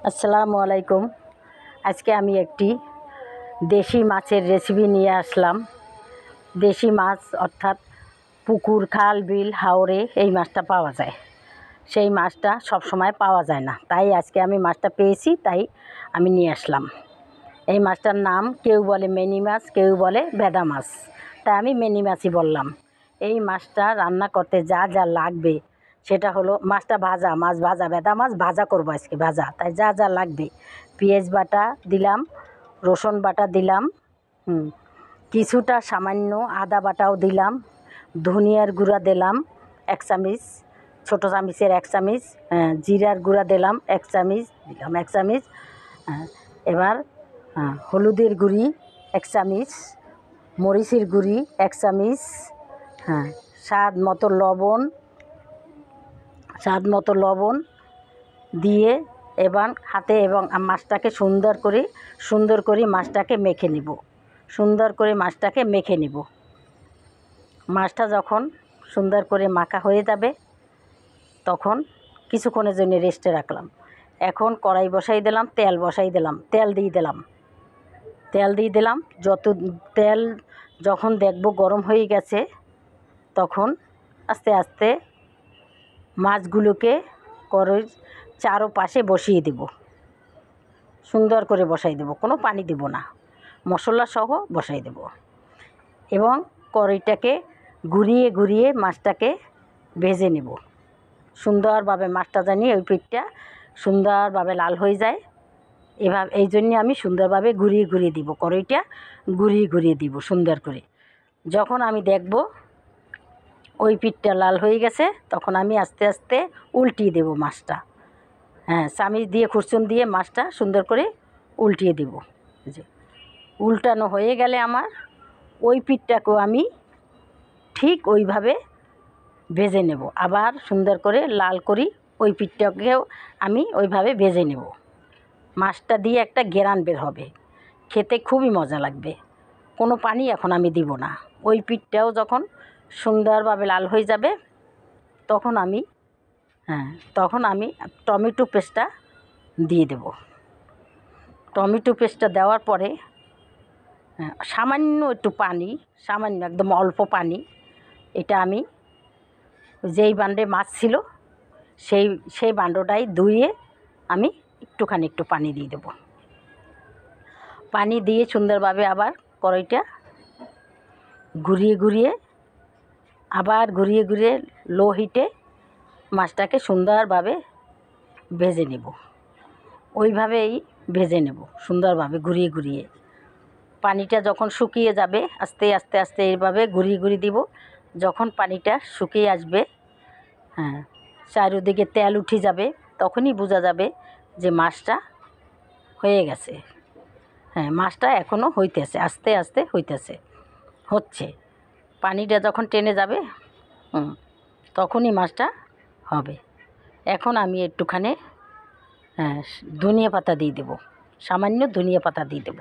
আসসালামু আলাইকুম। আজকে আমি একটি দেশি মাছের রেসিপি নিয়ে আসলাম। দেশি মাছ অর্থাৎ পুকুর, খাল, বিল, হাওরে এই মাছটা পাওয়া যায়। সেই মাছটা সব সময় পাওয়া যায় না, তাই আজকে আমি মাছটা পেয়েছি, তাই আমি নিয়ে আসলাম। এই মাছটার নাম কেউ বলে মিনি মাছ, কেউ বলে ভেদা মাছ, তাই আমি মিনি মাছই বললাম। এই মাছটা রান্না করতে যা যা লাগবে সেটা হলো মাছটা ভাজা, মাছ ভাজা, ভেদা মাছ ভাজা করবো আজকে, ভাজা। তাই যা যা লাগবে, পেঁয়াজ বাটা দিলাম, রসুন বাটা দিলাম, কিছুটা সামান্য আদা বাটাও দিলাম, ধনিয়ার গুঁড়া দিলাম 1 চামচ, ছোটো চামচের 1 চামচ, জিরার গুঁড়া দিলাম 1 চামচ, দিলাম 1 চামচ। এবার হলুদের গুঁড়ি 1 চামচ, মরিচের গুঁড়ি 1 চামচ, স্বাদ মতো লবণ দিয়ে এবার হাতে এবং মাছটাকে সুন্দর করে মাছটাকে মেখে নিব। মাছটা যখন সুন্দর করে মাখা হয়ে যাবে তখন কিছুক্ষণের জন্য রেস্টে রাখলাম। এখন কড়াই বসাই দিলাম, তেল দিয়ে দিলাম। তেল যখন দেখব গরম হয়ে গেছে তখন আস্তে আস্তে মাছগুলোকে কড়াইয়ের চারপাশে বসিয়ে দেব। সুন্দর করে বসাই দেব, কোনো পানি দেব না, মশলা সহ বসাই দেব। এবং কড়াইটাকে ঘুরিয়ে মাছটাকে ভেজে নেব সুন্দরভাবে। মাছটা জানি ওই পিঠটা সুন্দরভাবে লাল হয়ে যায়, এই জন্যে আমি সুন্দরভাবে ঘুরিয়ে দিব, কড়াইটা ঘুরিয়ে দিব সুন্দর করে। যখন আমি দেখব ওই পিঠটা লাল হয়ে গেছে তখন আমি আস্তে আস্তে উল্টিয়ে দেব মাছটা। চামচ দিয়ে, খুরচুন দিয়ে মাছটা সুন্দর করে উল্টিয়ে দেব। যে উল্টানো হয়ে গেলে আমার ওই পিঠটাকেও আমি ঠিক ওইভাবে ভেজে নেব। আবার সুন্দর করে লাল করি ওই পিঠটাকেও আমি ওইভাবে ভেজে নেব। মাছটা দিয়ে একটা ঘ্রাণ বের হবে, খেতে খুবই মজা লাগবে। কোনো পানি এখন আমি দিব না। ওই পিঠটাও যখন সুন্দরভাবে লাল হয়ে যাবে তখন আমি টমেটো পেস্টটা দিয়ে দেব। টমেটো পেস্টটা দেওয়ার পরে সামান্য একটু পানি, সামান্য একদম অল্প পানি, এটা আমি যেই বান্ডে মাছ ছিল সেই বান্ডটাই ধুয়ে আমি একটু পানি দিয়ে দেব। পানি দিয়ে সুন্দরভাবে আবার কড়াইটা ঘুরিয়ে লো হিটে মাছটাকে সুন্দরভাবে ভেজে নেব। ওইভাবেই ভেজে নেব সুন্দরভাবে ঘুরিয়ে। পানিটা যখন শুকিয়ে যাবে আস্তে এইভাবে ঘুরিয়ে দিব। যখন পানিটা শুকিয়ে আসবে, চারিদিকে তেল উঠে যাবে, তখনই বোঝা যাবে যে মাছটা হয়ে গেছে। মাছটা এখনও হইতেছে, আস্তে হচ্ছে। পানিটা যখন টেনে যাবে তখনই মাছটা হবে। এখন আমি একটুখানি ধনিয়া পাতা দিয়ে দেব, সামান্য ধনিয়া পাতা দিয়ে দেব।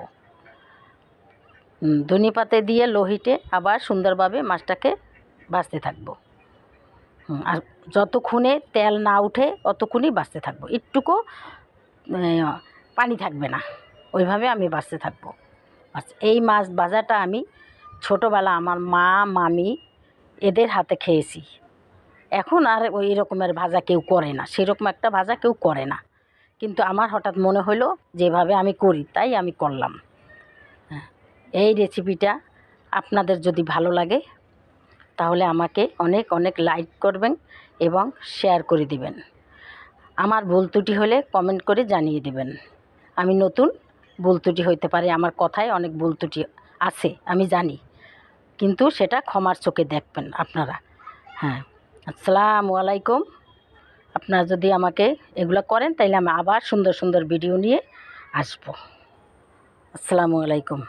ধনিয়া পাতা দিয়ে লো হিটে আবার সুন্দরভাবে মাছটাকে ভাজতে থাকবো। আর যতক্ষণে তেল না উঠে অতক্ষণই ভাজতে থাকবো, একটুকু পানি থাকবে না, ওইভাবে আমি ভাজতে থাকবো। আচ্ছা, এই মাছ ভাজাটা আমি ছোটোবেলা আমার মা, মামি এদের হাতে খেয়েছি। এখন আর ওই রকমের ভাজা কেউ করে না, সেরকম একটা ভাজা কেউ করে না, কিন্তু আমার হঠাৎ মনে হলো যেভাবে আমি করি তাই আমি করলাম। এই রেসিপিটা আপনাদের যদি ভালো লাগে তাহলে আমাকে অনেক লাইক করবেন এবং শেয়ার করে দিবেন। আমার ভুল ত্রুটি হলে কমেন্ট করে জানিয়ে দেবেন। আমি নতুন, ভুল ত্রুটি হইতে পারে, আমার কথায় অনেক ভুল ত্রুটি আছে আমি জানি, কিন্তু সেটা ক্ষমার চোখে দেখবেন আপনারা। আসসালামু আলাইকুম। আপনারা যদি আমাকে এগুলো করেন তাইলে আমি আবার সুন্দর ভিডিও নিয়ে আসবো। আসসালামু আলাইকুম।